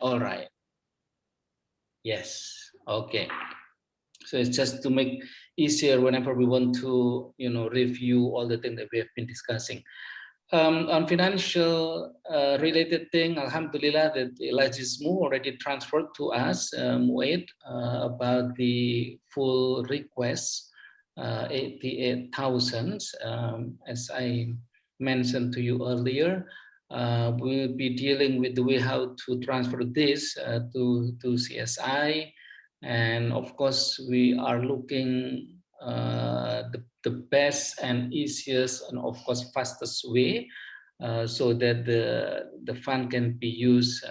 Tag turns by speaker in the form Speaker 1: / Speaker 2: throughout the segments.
Speaker 1: All right. Yes. Okay. So it's just to make easier whenever we want to, review all the things that we have been discussing. On financial related thing, Alhamdulillah, that Elijah's already transferred to us, MuAID, about the full request, 88,000. As I mentioned to you earlier, we'll be dealing with the way how to transfer this to CSI. And of course, we are looking the best and easiest and of course fastest way so that the fund can be used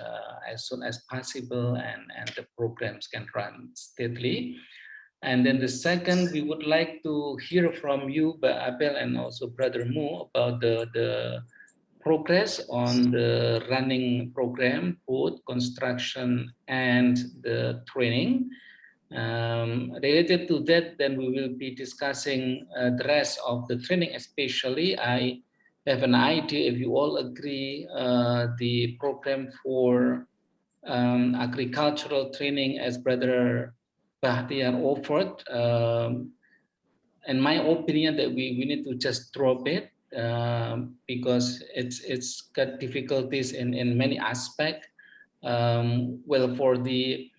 Speaker 1: as soon as possible and the programs can run steadily. And then the second, we would like to hear from you, Abel, and also Brother Mu, about the progress on the running program, both construction and the training. Related to that, then we will be discussing the rest of the training, especially I have an idea, if you all agree, the program for agricultural training as Brother Bahtiar offered. In my opinion, that we need to just drop it because it's got difficulties in many aspects. Well, for the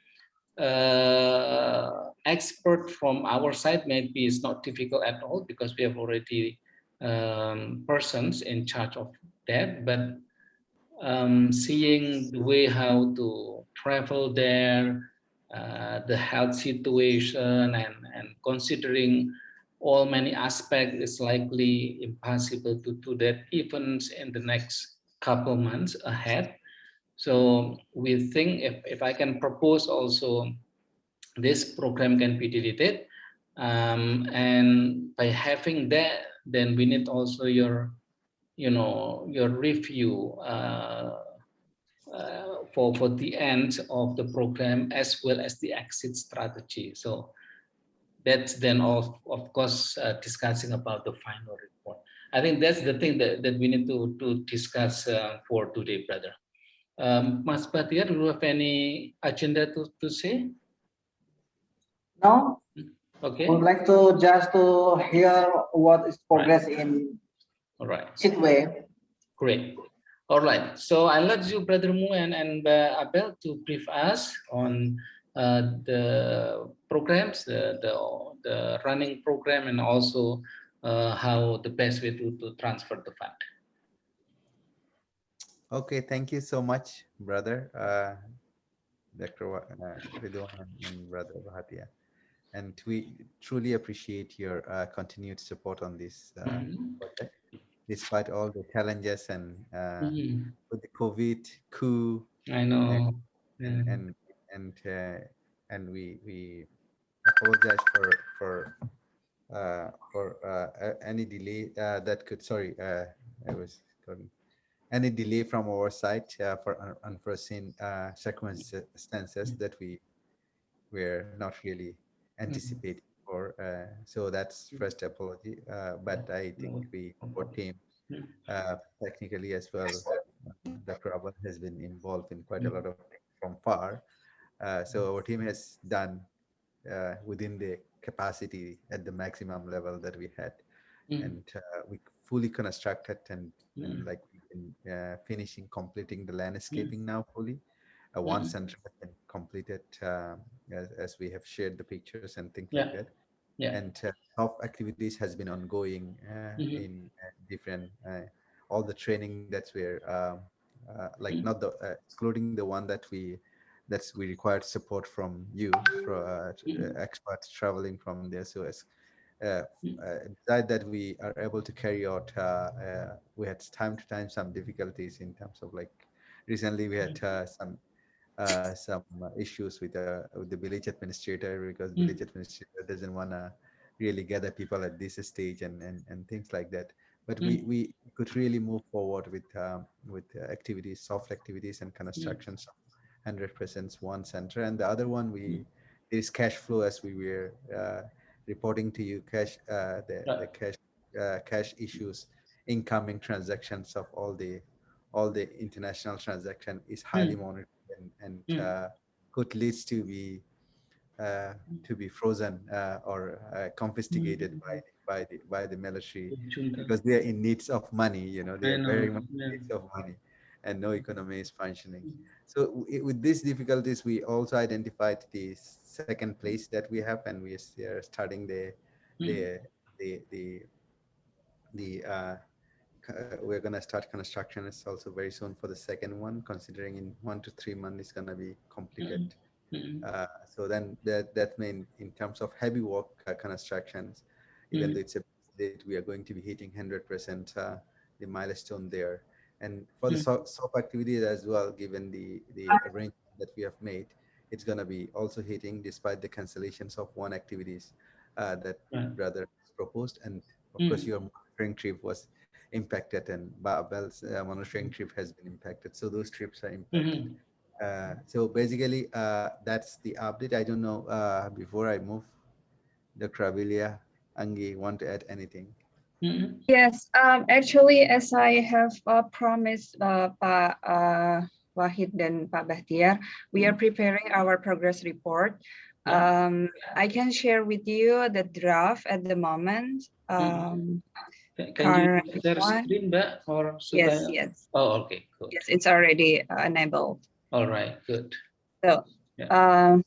Speaker 1: expert from our side, maybe it's not difficult at all because we have already persons in charge of that. But seeing the way how to travel there, the health situation, and considering all many aspects, it's likely impossible to do that even in the next couple months ahead. So we think if I can propose also, this program can be deleted. And by having that, then we need also your review for the end of the program as well as the exit strategy. So that's then of course discussing about the final report. I think that's the thing that we need to discuss for today, brother. Mas Bahtiar, do you have any agenda to say?
Speaker 2: No,
Speaker 1: Okay.
Speaker 2: would like to just to hear what is progress
Speaker 1: Right.
Speaker 2: in
Speaker 1: All right.
Speaker 2: Sidway.
Speaker 1: Great. All right. So I'll let you, Brother Mu and Abel, to brief us on the programs, the running program, and also how the best way to transfer the fund.
Speaker 3: Okay, thank you so much, brother, Dr. Ridwan and Brother Bhatia. And we truly appreciate your continued support on this project, despite all the challenges and with the COVID coup.
Speaker 1: I know.
Speaker 3: And and and, uh, and we apologize for any delay that could. Sorry, I was talking. Any delay from our side for unforeseen circumstances that we were not really anticipating for. So that's first apology. But I think our team, technically as well, Dr. Abad has been involved in quite a lot of things from far. So our team has done within the capacity at the maximum level that we had, and we fully constructed and like we've been finishing completing the landscaping now fully. One center has been completed as we have shared the pictures and things like that. And top activities has been ongoing in different all the training that we're like not the excluding the one that we required support from you for experts traveling from there. So as beside that, we are able to carry out. We had time to time some difficulties in terms of like recently we had some issues with the village administrator, because village administrator doesn't want to really gather people at this stage and things like that. But we could really move forward with activities, soft activities and constructions. 100% one center, and the other one there is cash flow, as we were reporting to you, the cash issues, incoming transactions of all the international transaction is highly monitored and
Speaker 1: Mm.
Speaker 3: could lead to be frozen or confiscated
Speaker 1: Mm.
Speaker 3: by the military,
Speaker 1: Junta.
Speaker 3: because they are in needs of money. They
Speaker 1: I
Speaker 3: are very
Speaker 1: know.
Speaker 3: much in
Speaker 1: Yeah.
Speaker 3: needs of money, and no economy is functioning. So with these difficulties, we also identified the second place that we have, and we are starting
Speaker 1: Mm.
Speaker 3: the the the we're gonna start construction. It's also very soon for the second one, considering in 1 to 3 months it's gonna be completed.
Speaker 1: Mm. Mm.
Speaker 3: So then that means in terms of heavy work constructions, even though
Speaker 1: Mm.
Speaker 3: it's a date, we are going to be hitting 100% the milestone there. And for the
Speaker 1: Mm.
Speaker 3: soft activities as well, given the arrangement that we have made, it's gonna be also hitting despite the cancellations of one activities that
Speaker 1: Right.
Speaker 3: brother proposed. And of course,
Speaker 1: Mm.
Speaker 3: your monitoring trip was impacted, and Bell's monitoring trip has been impacted. So those trips are impacted.
Speaker 1: Mm.
Speaker 3: So basically, that's the update. I don't know. Before I move, Dr. Abilia, Angi, want to add anything?
Speaker 1: Mm.
Speaker 4: Yes, actually, as I have promised Pak Wahid dan Pak Bahtiar, we are preparing our progress report.
Speaker 1: Yeah.
Speaker 4: I can share with you the draft at the moment.
Speaker 1: Can you
Speaker 4: Current
Speaker 1: share
Speaker 4: one.
Speaker 1: screen, Mbak, or should
Speaker 4: Yes,
Speaker 1: I?
Speaker 4: yes,
Speaker 1: Oh, okay, good.
Speaker 4: yes, it's already enabled.
Speaker 1: All right, good.
Speaker 4: So,
Speaker 1: Yeah.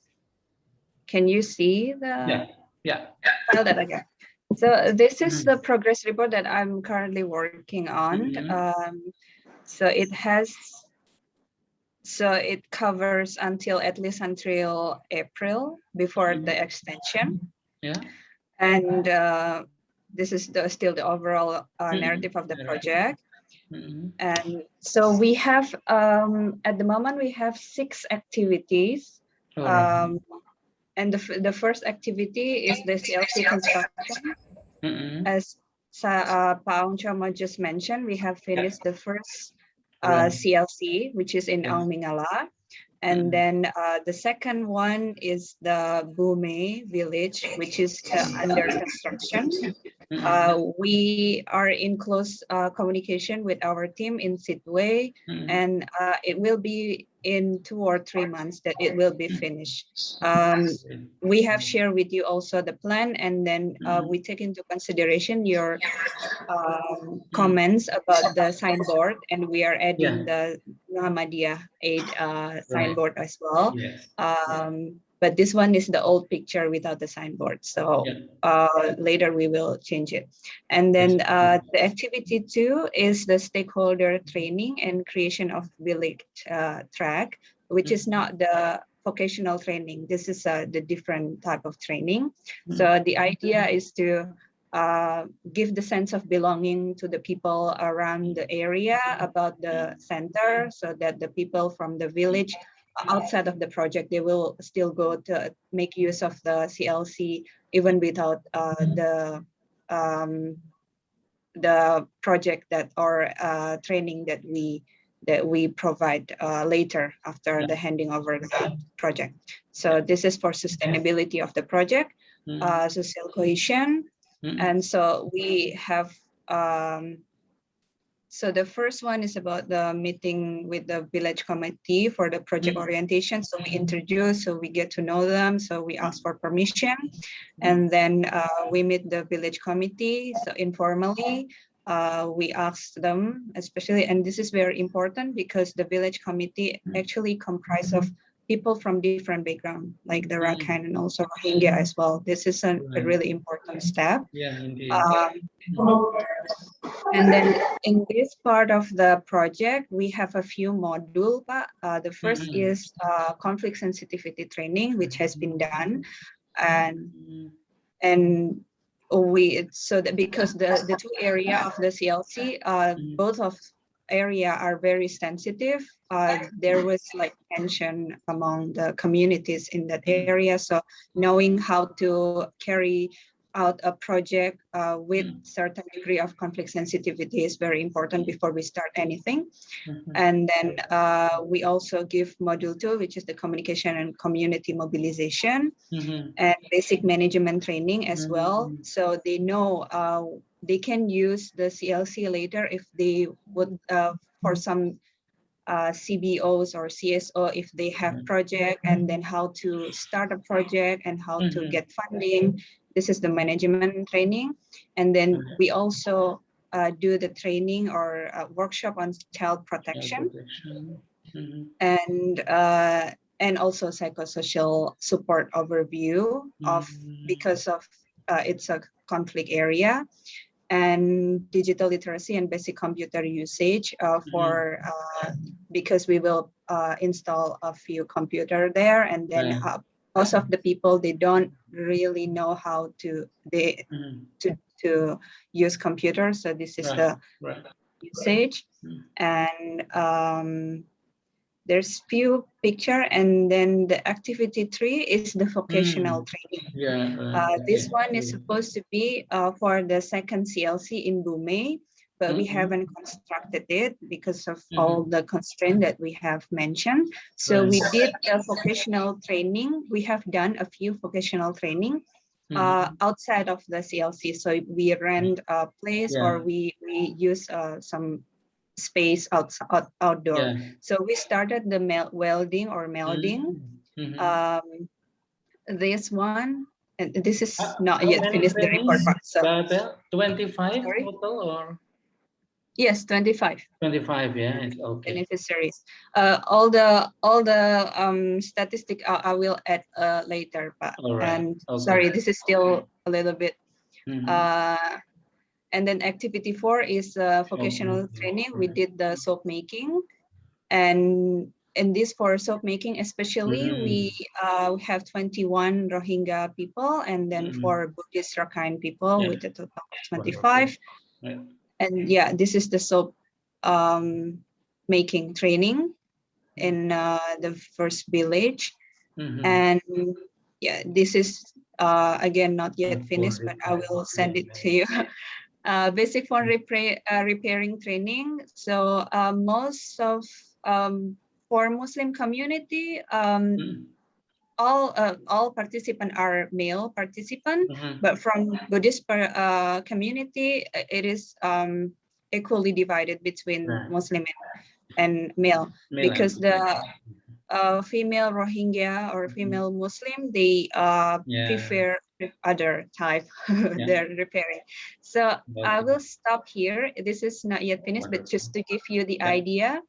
Speaker 4: can you see the
Speaker 1: Yeah.
Speaker 4: file that I got? So this is the progress report that I'm currently working on. So it covers until at least until April before the extension.
Speaker 1: Yeah.
Speaker 4: And this is still the overall narrative of the project. And so we have, at the moment, we have 6 activities. And the first activity is the CLC construction. As Pak Aung Choma just mentioned, we have finished the first CLC, which is in Aung Mingala. And then the second one is the Bume village, which is under construction. We are in close communication with our team in Sidway, and it will be in 2 or 3 months that it will be finished. We have shared with you also the plan, and then we take into consideration your comments about the signboard, and we are adding the Muhammadiyah Aid signboard as well.
Speaker 1: Yes.
Speaker 4: But this one is the old picture without the signboard. So later we will change it. And then the activity 2 is the stakeholder training and creation of village track, which is not the vocational training. This is the different type of training. So the idea is to give the sense of belonging to the people around the area about the center, so that the people from the village outside of the project, they will still go to make use of the CLC even without the project that or training that we provide later after the handing over the project. So this is for sustainability of the project, social cohesion. And so we have, so the first one is about the meeting with the village committee for the project orientation. So we introduce, so we get to know them. So we ask for permission, and then we meet the village committee. So informally, we ask them, especially, and this is very important because the village committee actually comprise of people from different background, like the Rakhine and also Rohingya as well. This is a really important step.
Speaker 1: Yeah, indeed.
Speaker 4: And then in this part of the project, we have a few modules. The first is conflict sensitivity training, which has been done, and so that because the 2 area of the CLC, both of area are very sensitive. There was like tension among the communities in that area. So knowing how to carry out a project with certain degree of conflict sensitivity is very important before we start anything. And then we also give module 2, which is the communication and community mobilization, and basic management training as well. So they know they can use the CLC later if they would, for some CBOs or CSO if they have project, and then how to start a project and how to get funding. This is the management training. And then we also do the training or workshop on child protection. And also psychosocial support overview of, because of it's a conflict area, and digital literacy and basic computer usage for because we will install a few computer there, and then most of the people, they don't really know how to to use computers, so this is the usage. And there's few picture, and then the activity 3 is the vocational training. This one is supposed to be for the second CLC in Bumei, but we haven't constructed it because of all the constraints that we have mentioned. So we did the vocational training. We have done a few vocational training outside of the CLC. So we rent a place or we use some space outdoor. So we started the welding or melding. This one, and this is not yet finished the report part. So
Speaker 1: 25
Speaker 4: sorry?
Speaker 1: total or?
Speaker 4: Yes, 25.
Speaker 1: 25, yeah, it's okay.
Speaker 4: Beneficiaries. All the statistic I will add later, but and sorry, this is still a little bit. And then activity 4 is vocational training. We did the soap making, and in this for soap making especially, we have 21 Rohingya people, and then for Buddhist Rakhine people with a total of 25. And yeah, this is the soap making training in the first village. And yeah, this is again not yet finished, but I will send it to you. Basic phone repairing training. So most of for Muslim community, all participants are male participant, but from Buddhist community, it is equally divided between Muslim and male, because the female Rohingya or female Muslim, they prefer other type they're repairing. So I will stop here. This is not yet finished, but just to give you the idea,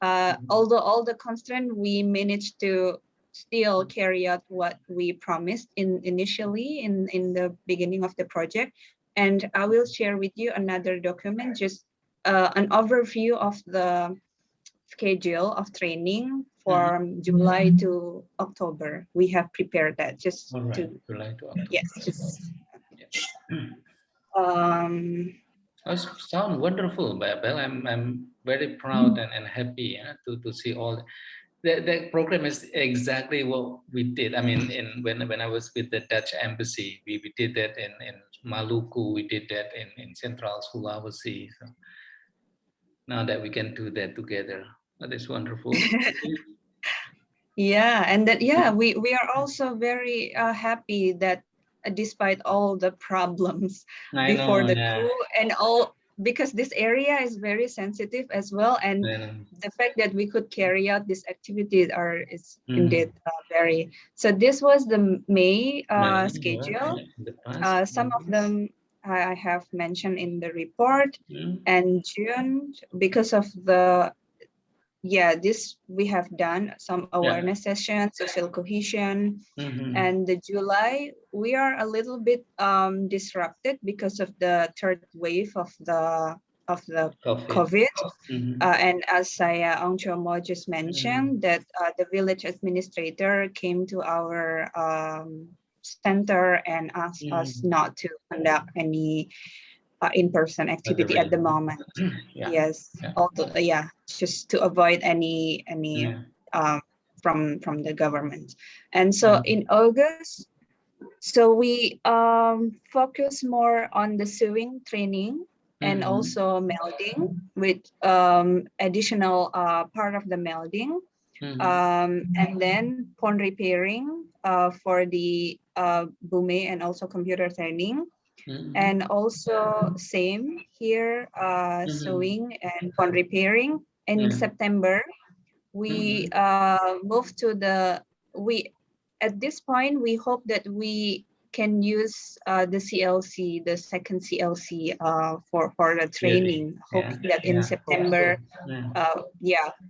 Speaker 4: although all the constraints, we managed to still carry out what we promised initially in the beginning of the project. And I will share with you another document, just an overview of the schedule of training from July to October. We have prepared that just to
Speaker 1: July to October.
Speaker 4: Yes, just
Speaker 1: sound wonderful, Babel. I'm very proud and happy to see all the program is exactly what we did. I mean, when I was with the Dutch embassy, we did that in Maluku, we did that in Central Sulawesi. So now that we can do that together, that is wonderful.
Speaker 4: Yeah, and that we are also very happy that despite all the problems before the coup and all, because this area is very sensitive as well, and the fact that we could carry out these activities is indeed very. So this was the May schedule. Some of them I have mentioned in the report, and June, because of the this we have done some awareness sessions, social cohesion, and the July we are a little bit disrupted because of the third wave of the COVID. And as saya Ong Chomo just mentioned, that the village administrator came to our center and asked us not to conduct any in-person activity at the moment. Although just to avoid any from the government. And so in August, so we focus more on the sewing training and also melding with additional part of the melding, and then phone repairing for the Bume and also computer training. And also same here, sewing and phone repairing. In September, we move to at this point, we hope that we can use the CLC, the second CLC for the training, hoping that in September,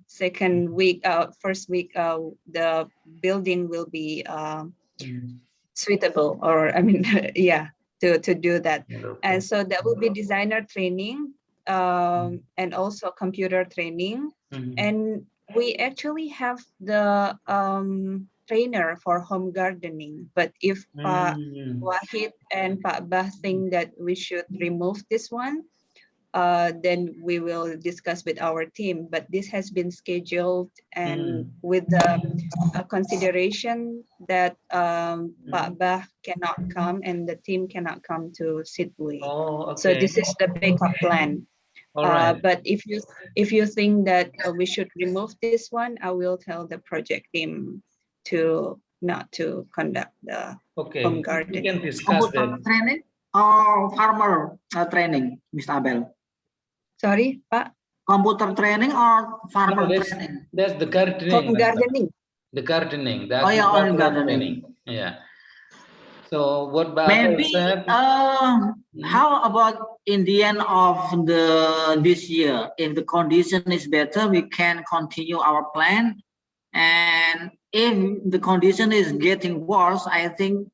Speaker 4: second week, first week, the building will be suitable, or I mean, to do that. And so that will be designer training and also computer training. And we actually have the trainer for home gardening, but if Pak Wahid and Pak Bah think that we should remove this one, then we will discuss with our team. But this has been scheduled, and with the consideration that Pak Bah cannot come and the team cannot come to Sidway. So this is the backup plan. But if you think that we should remove this one, I will tell the project team to not to conduct the home garden.
Speaker 1: We can discuss that.
Speaker 2: Training or farmer training, Mr. Abel?
Speaker 4: Sorry, Pak?
Speaker 2: Computer training or farmer training?
Speaker 1: That's the gardening.
Speaker 4: Home gardening.
Speaker 1: The gardening. The
Speaker 2: gardening.
Speaker 1: Training. Yeah. So what
Speaker 2: maybe
Speaker 1: said,
Speaker 2: how about in the end of this year, if the condition is better, we can continue our plan, and if the condition is getting worse, I think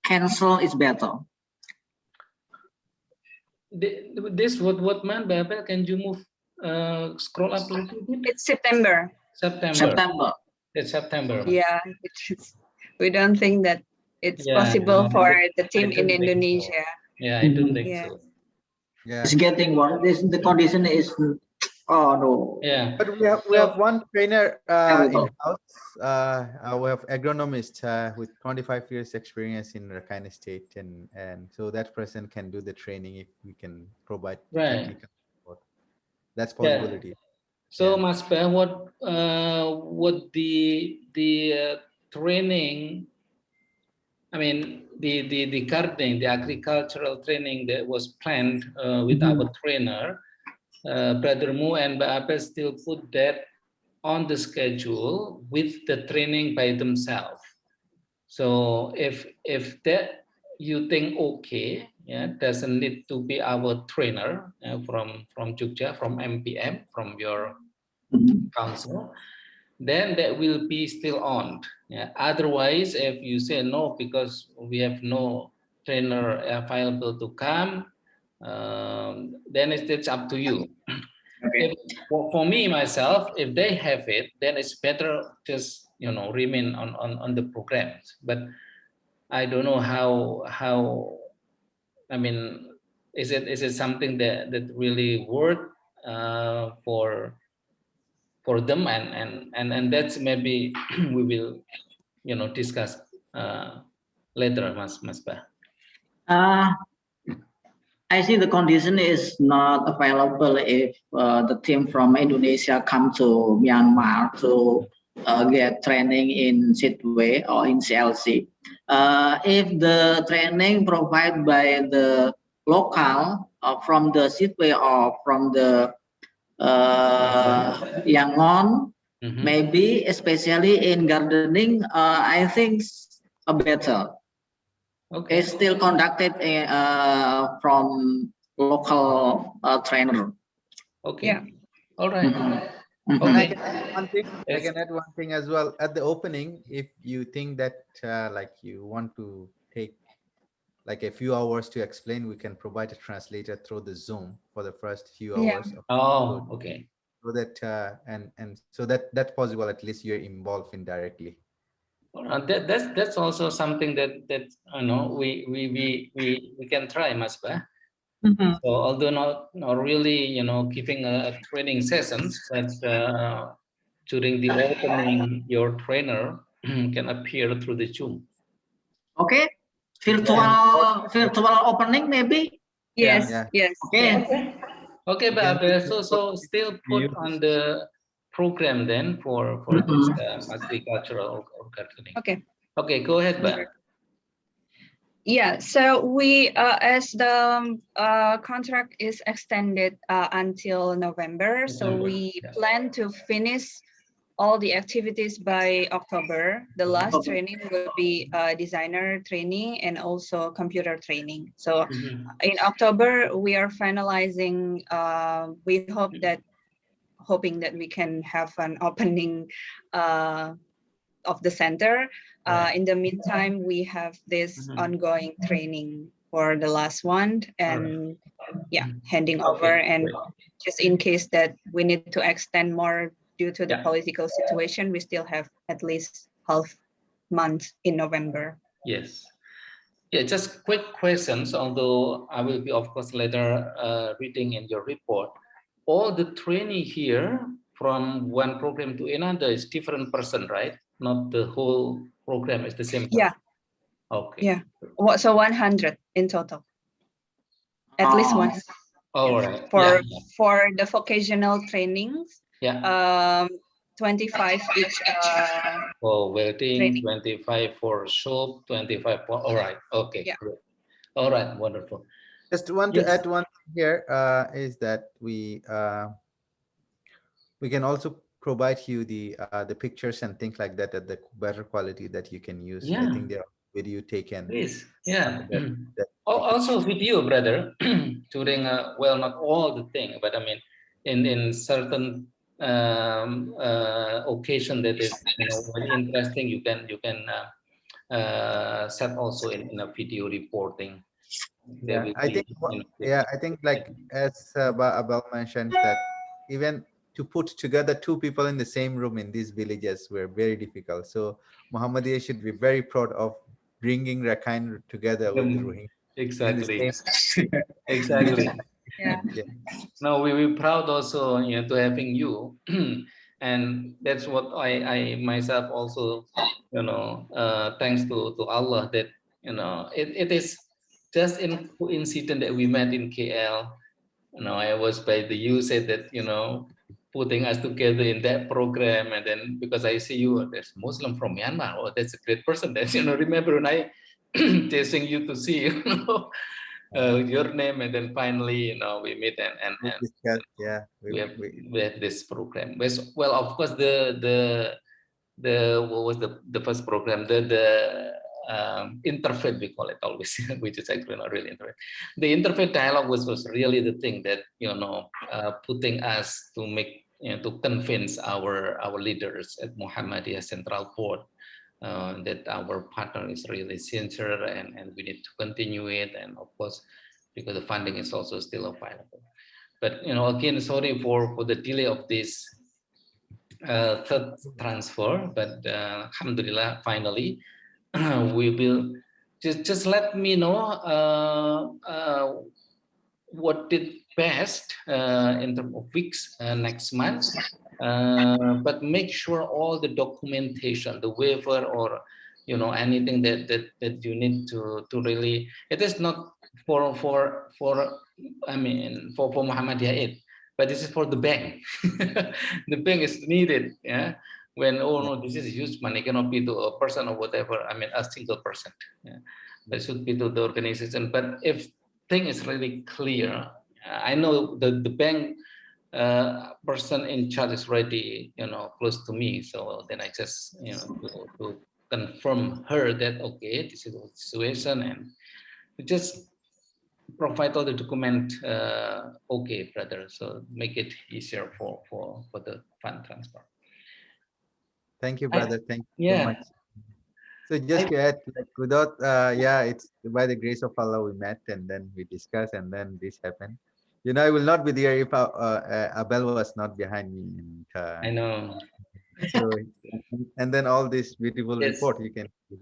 Speaker 2: cancel is better.
Speaker 1: This what month, Babel? Can you move scroll up a little bit?
Speaker 4: It's September.
Speaker 2: September.
Speaker 1: It's September.
Speaker 4: Yeah, we don't think that it's possible for the team in Indonesia.
Speaker 1: So. Yeah, I don't think so.
Speaker 2: Yeah, it's getting worse. The condition is no.
Speaker 1: Yeah,
Speaker 3: but we have one trainer in house. We have agronomist with 25 years experience in Rakhine State, and so that person can do the training if we can provide technical support. That's possibility.
Speaker 1: So Mas Per, what the training, I mean the gardening, the agricultural training that was planned with our trainer, Brother Mu and Mbak Apel still put that on the schedule with the training by themselves. So if that you think okay, doesn't need to be our trainer from Jogja, from MPM, from your council, then that will be still on. Otherwise, if you say no because we have no trainer available to come, then it's up to you.
Speaker 2: Okay.
Speaker 1: For me myself, if they have it, then it's better just remain on the programs. But I don't know how. I mean, is it something that really work for them, and that's maybe we will discuss later, Mas Bah.
Speaker 2: I see the condition is not available if the team from Indonesia come to Myanmar to get training in Sidway or in CLC. If the training provided by the local from the Sidway or from the Yangon, maybe especially in gardening, I think better.
Speaker 1: Okay.
Speaker 2: It's still conducted from local trainer.
Speaker 1: Okay.
Speaker 4: Yeah.
Speaker 1: All right.
Speaker 3: Okay.
Speaker 1: Okay.
Speaker 3: I can add one thing as well. At the opening, if you think that like you want to take like a few hours to explain, we can provide a translator through the Zoom for the first few hours.
Speaker 1: Okay.
Speaker 3: So that and so that's possible. At least you're involved indirectly.
Speaker 1: That's also something that we can try, Mas Bah. So although not really giving a training sessions, but during the opening, your trainer can appear through the Zoom.
Speaker 2: Okay, virtual opening maybe.
Speaker 4: Yes.
Speaker 2: Okay.
Speaker 1: Okay, but so still put on the program then for this agricultural or gardening. Okay, go ahead, Mbak.
Speaker 4: Yeah, so we as the contract is extended until November, so we plan to finish all the activities by October. The last training will be designer training and also computer training. So in October, we are finalizing. We hope that, hoping that we can have an opening of the center. In the meantime, we have this ongoing training for the last one, and yeah, handing over. And just in case that we need to extend more due to the political situation, we still have at least half month in November.
Speaker 1: Yes. Yeah, just quick questions, although I will be, of course, later reading in your report. All the training here from one program to another is different person, right? Not the whole program is the same person.
Speaker 4: Yeah.
Speaker 1: Okay.
Speaker 4: Yeah. So 100 in total. At least one.
Speaker 1: All right.
Speaker 4: For the vocational trainings.
Speaker 1: Yeah.
Speaker 4: 25 each.
Speaker 1: For welding,
Speaker 4: training.
Speaker 1: 25 for shop, 25 for. All right. Okay.
Speaker 4: Yeah.
Speaker 1: Great. All right. Wonderful.
Speaker 3: Just want to add one thing here is that we can also provide you the pictures and things like that at the better quality that you can use.
Speaker 1: Yeah.
Speaker 3: I think there are video taken.
Speaker 1: Please. Yeah.
Speaker 3: That
Speaker 1: Also video, brother, during well, not all the thing, but I mean, in certain occasion that is, you know, very interesting, you can set also in a video reporting.
Speaker 3: Yeah, I think like as Abel mentioned that even to put together two people in the same room in these villages were very difficult. So Muhammadiyah should be very proud of bringing Rakhine together with the Rohingya.
Speaker 1: Exactly. Exactly.
Speaker 4: Yeah.
Speaker 1: No, we're proud also, you know, to having you, and that's what I myself also, you know, thanks to Allah that, you know, it is just in coincidence that we met in KL. You know, I was by the you said that, you know, putting us together in that program, and then because I see you, there's Muslim from Myanmar. Oh, that's a great person. That's, you know, remember when I chasing you to see, you know, your name, and then finally, you know, we meet and we have this program. Well, of course, the what was the first program, the interfaith, we call it always, which is actually not really interfaith. The interfaith dialogue was really the thing that, you know, putting us to make, you know, to convince our leaders at Muhammadiyah Central Board that our partner is really sincere, and we need to continue it, and of course because the funding is also still available. But, you know, again, sorry for the delay of this third transfer, but alhamdulillah, finally we will just let me know what did best in terms of weeks next month, but make sure all the documentation, the waiver, or, you know, anything that you need to really, it is not for I mean for Muhammadiyah Aid, but this is for the bank. The bank is needed, yeah, when, oh no, this is huge money, cannot be to a person or whatever, I mean a single person, yeah. That should be to the organization. But if thing is really clear, I know the bank person in charge is already, you know, close to me, so then I just, you know, to confirm her that okay, this is the situation, and just provide all the document. Okay, brother, so make it easier for the fund transfer.
Speaker 3: Thank you, brother. Thank you so much. So just to add, like, without it's by the grace of Allah we met, and then we discussed, and then this happened. You know, I will not be there if Abel was not behind me. And,
Speaker 1: I know.
Speaker 3: So, and then all this beautiful report you can see.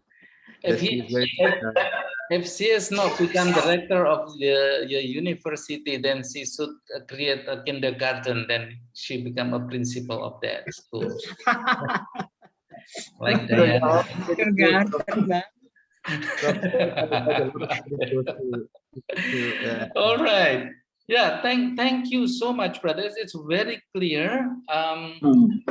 Speaker 1: If she is not become director of the university, then she should create a kindergarten. Then she become a principal of that school. Like Diana. All right. Yeah, thank you so much, brothers. It's very clear.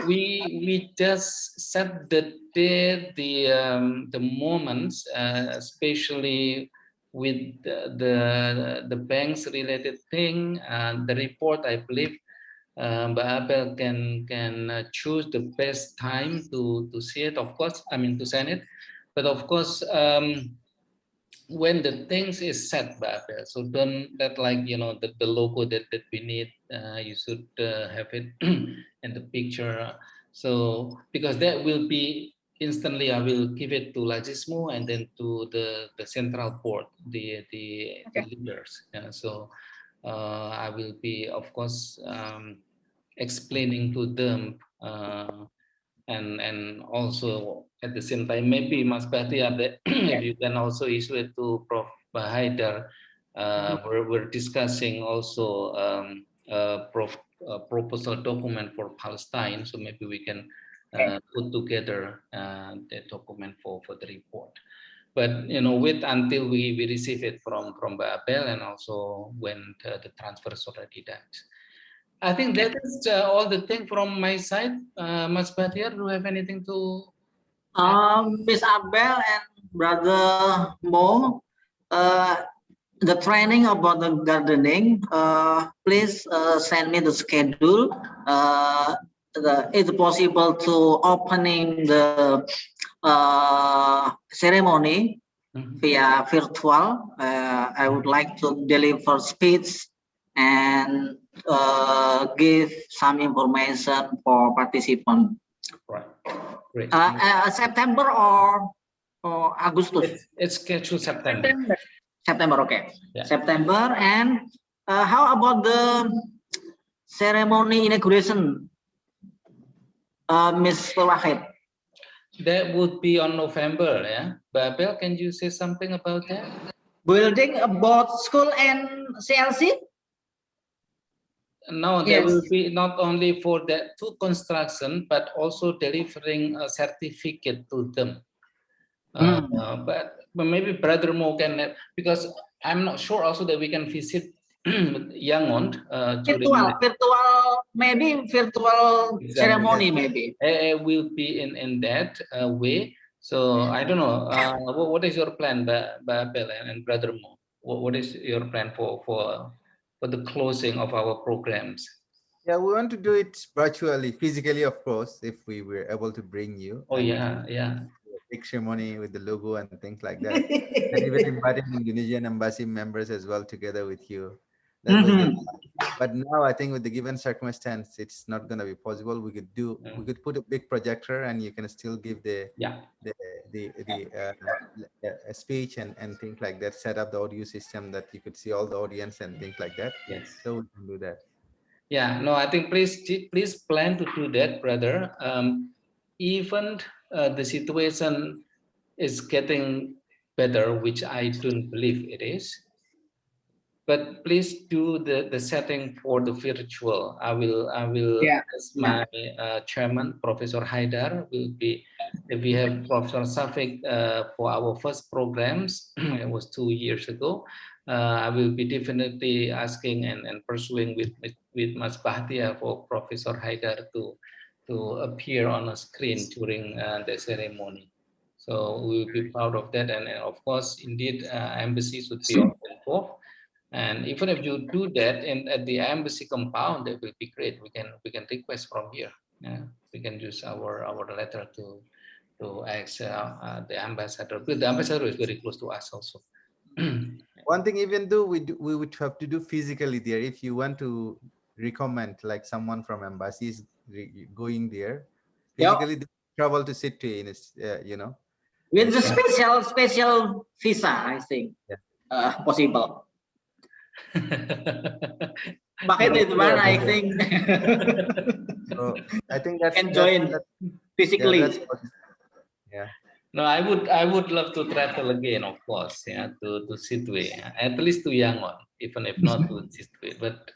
Speaker 1: We just set the day, the moments, especially with the banks related thing, and the report, I believe. But Abel can choose the best time to see it. Of course, I mean to send it, but of course. When the things is set, Babel, so don't that like the logo that we need, you should have it in the picture. So because that will be instantly, I will give it to Lagismo and then to the central board, the leaders. So I will be, of course, explaining to them. And also at the same time, maybe Mas Bahtiar, if you can also issue it to Prof. Haidar, we're discussing also proposal document for Palestine, so maybe we can put together the document for the report. But wait until we receive it from Babel, and also when the transfer is already done. I think that is all the thing from my side. Mas Bahtiar, do you have anything to
Speaker 2: Miss Abel and Brother Mo, the training about the gardening, please send me the schedule. It's possible to opening the ceremony via virtual. I would like to deliver speech and give some information for participants.
Speaker 1: Right. Great.
Speaker 2: September or Agustus?
Speaker 1: It's scheduled September.
Speaker 2: September, okay.
Speaker 1: Yeah.
Speaker 2: September. And how about the ceremony inauguration, Mr. Wahid?
Speaker 1: That would be on November, yeah. Babel, can you say something about that?
Speaker 2: Building about school and CLC?
Speaker 1: No, there will be not only for that to construction, but also delivering a certificate to them. But maybe Brother Mo can, because I'm not sure also that we can visit Yangon.
Speaker 2: Virtual, maybe virtual ceremony, maybe.
Speaker 1: It will be in that way. So I don't know. What is your plan, Babel and Brother Mo? What is your plan for the closing of our programs?
Speaker 3: Yeah, we want to do it virtually, physically, of course, if we were able to bring you.
Speaker 1: Oh, yeah.
Speaker 3: Big ceremony with the logo and things like that. And even inviting Indonesian embassy members as well together with you. That was it. But now I think with the given circumstance, it's not going to be possible. We could put a big projector and you can still give the speech and things like that, set up the audio system that you could see all the audience and things like that.
Speaker 1: Yes.
Speaker 3: So we can do that.
Speaker 1: Yeah, no, I think please plan to do that, brother. Even the situation is getting better, which I don't believe it is. But please do the setting for the virtual. I will ask my chairman, Professor Haidar, will be, if we have Professor Safik for our first programs, it was 2 years ago. I will be definitely asking and pursuing with Mas Bahtiar for Professor Haidar to appear on a screen during the ceremony. So we will be proud of that, and of course, indeed, embassy should be also involved. And even if you do that at the embassy compound, that will be great. We can request from here. Yeah, we can use our letter to ask the ambassador. But the ambassador is very close to us also.
Speaker 3: One thing, even though we would have to do physically there, if you want to recommend like someone from embassies going there, physically travel to city,
Speaker 2: with the special visa, I think possible. Pakai itu mana, I think.
Speaker 3: So I think that's
Speaker 2: can join physically.
Speaker 3: Yeah.
Speaker 1: No, I would love to travel again, of course, to Sidway, at least to Yangon, even if not to Sidway. But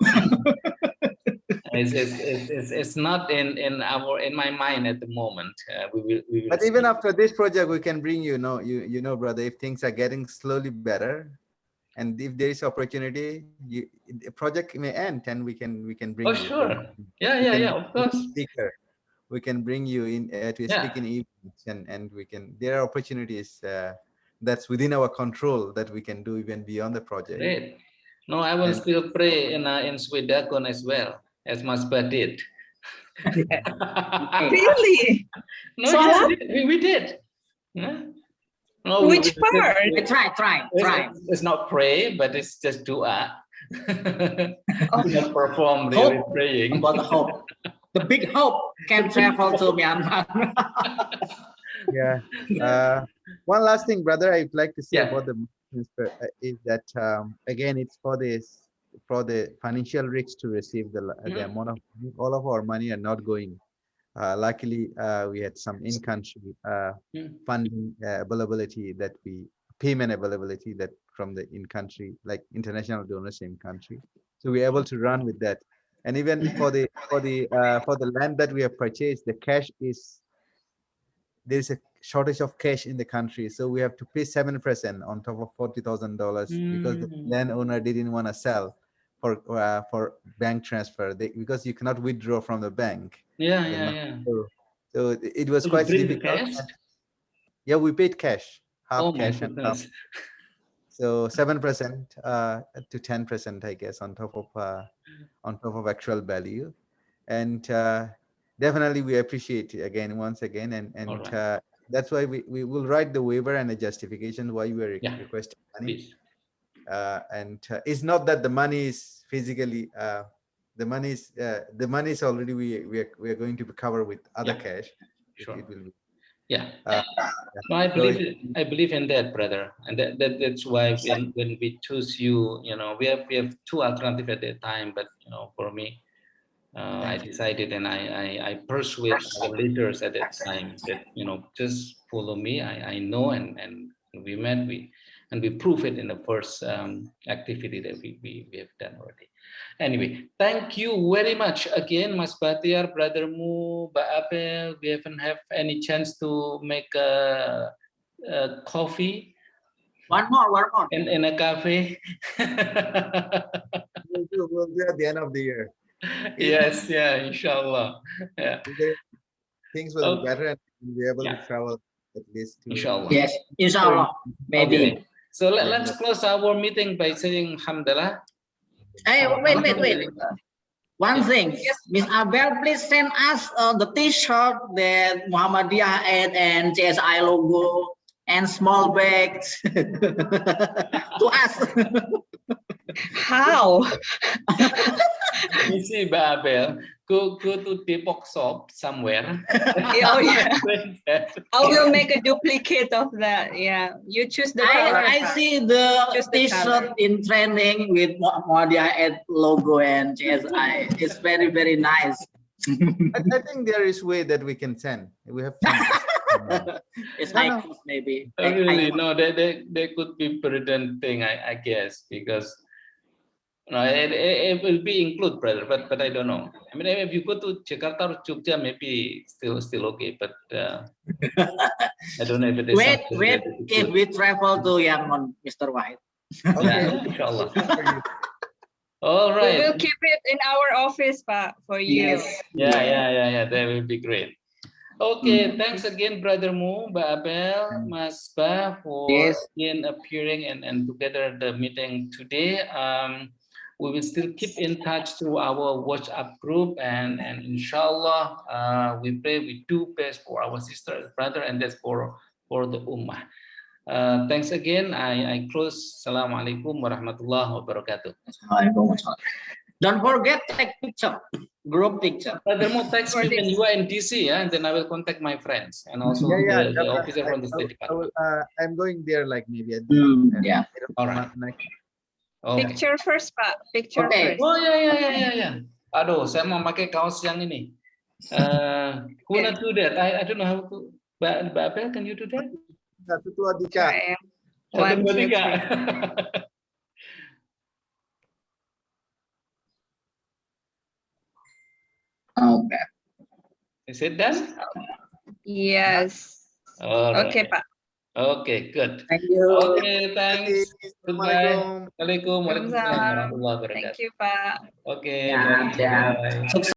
Speaker 1: it's not in my mind at the moment. We will
Speaker 3: but see. Even after this project, we can bring you know, brother, if things are getting slowly better, and if there is opportunity, the project may end, and we can bring you.
Speaker 1: Sure. Yeah, of course.
Speaker 3: Speaker. We can bring you in to speak in events, and we can. There are opportunities that's within our control that we can do even beyond the project.
Speaker 1: Great. No, I will still pray in Swedagon as well. as Masba did.
Speaker 4: Really?
Speaker 1: No,
Speaker 4: Salah?
Speaker 1: yes, we did. No,
Speaker 4: Which part?
Speaker 2: Try.
Speaker 1: It's not pray, but it's just dua.
Speaker 4: Oh.
Speaker 1: Do not perform really
Speaker 2: Hope
Speaker 1: praying.
Speaker 2: about the hope. The big hope can travel to Myanmar.
Speaker 3: Yeah. One last thing, brother, I'd like to say
Speaker 1: Yeah.
Speaker 3: about the is that again, it's for the financial risks to receive the amount of all of our money are not going. Luckily, we had some in-country funding availability payment availability that from the in-country, like international donors in country. So we're able to run with that. And even for the land that we have purchased, the cash there's a shortage of cash in the country, so we have to pay 7% on top of $40,000 because the landowner didn't want to sell for bank transfer because you cannot withdraw from the bank.
Speaker 1: Yeah.
Speaker 3: So it was
Speaker 1: So
Speaker 3: quite
Speaker 1: you bring the
Speaker 3: difficult.
Speaker 1: cash?
Speaker 3: Yeah, we paid cash, half
Speaker 1: Oh
Speaker 3: cash
Speaker 1: my
Speaker 3: and half.
Speaker 1: goodness.
Speaker 3: So 7% to 10%, I guess, on top of actual value, and definitely we appreciate it once again, and
Speaker 1: Right.
Speaker 3: that's why we will write the waiver and a justification why we are requesting money.
Speaker 1: Please.
Speaker 3: And it's not that the money is physically the money is already we are going to be covered with other cash.
Speaker 1: Sure.
Speaker 3: It will be.
Speaker 1: Yeah.
Speaker 3: Yeah.
Speaker 1: No, I believe in that, brother, and that's why when we choose you, we have two alternatives at that time, but for me, I decided and I persuade the leaders at that time that just follow me. I know, and we met and we prove it in the first activity that we have done already. Anyway, thank you very much again, Mas Batiar, Brother Mu, Mbak Abel. We haven't have any chance to make a coffee.
Speaker 2: One more.
Speaker 1: In a cafe.
Speaker 3: We'll do at the end of the year.
Speaker 1: Yes, inshallah. Yeah.
Speaker 3: Things will be better and we'll be able to travel at least to.
Speaker 1: Inshallah.
Speaker 2: Yes, inshallah. Maybe.
Speaker 1: Okay. So let's close our meeting by saying Alhamdulillah.
Speaker 2: Hey, wait. One thing, Miss Abel, please send us the T-shirt that Muhammadiyah and CSI logo and small bags to us.
Speaker 4: How?
Speaker 1: You see, Babel, go to Depok shop somewhere.
Speaker 4: Oh, yeah. I will make a duplicate of that. Yeah, you choose the color.
Speaker 2: I see the T-shirt in training with Muhammadiyah logo and CSI. It's very, very nice.
Speaker 3: I think there is way that we can send. We have some.
Speaker 2: It's icons maybe.
Speaker 1: Really, no, there could be prudent thing, I guess, because it will be include, brother, but I don't know. I mean, if you go to Jakarta or Jogja, maybe still okay, but I don't know if it is.
Speaker 2: Wait, if we travel to Yangon, Mr. White.
Speaker 3: Okay,
Speaker 1: inshallah. All right.
Speaker 4: We will keep it in our office, for you.
Speaker 2: Yes.
Speaker 1: Yeah. That will be great. Okay, thanks again, Brother Mu, Mbak Abel, Mas Ba, for again appearing and together the meeting today. We will still keep in touch through our WhatsApp group, and inshallah, we pray, we do best for our sister, brother, and that's for the ummah. Thanks again. I close. Assalamualaikum warahmatullahi wabarakatuh.
Speaker 2: Don't forget take picture, group picture.
Speaker 1: Brother Mo, text me when you are in DC, and then I will contact my friends and also the officer from the State Department.
Speaker 3: I'm going there like maybe at
Speaker 2: yeah.
Speaker 1: All right.
Speaker 4: Okay. Picture first, Pak. Picture first.
Speaker 1: Oh yeah. Aduh, saya mau pakai kaos yang ini. Who wanna do that? I don't know how to. Mbak Abel, can you do that?
Speaker 3: Satu, dua, tiga.
Speaker 1: Satu, dua, tiga.
Speaker 2: Okay.
Speaker 1: Is it done?
Speaker 4: Yes. Okay, Pak.
Speaker 1: Okay, good.
Speaker 2: Thank you.
Speaker 1: Okay, thanks. Goodbye. Assalamualaikum warahmatullahi wabarakatuh.
Speaker 4: Thank you, Pak.
Speaker 1: Okay.
Speaker 2: Yeah.
Speaker 1: Bye.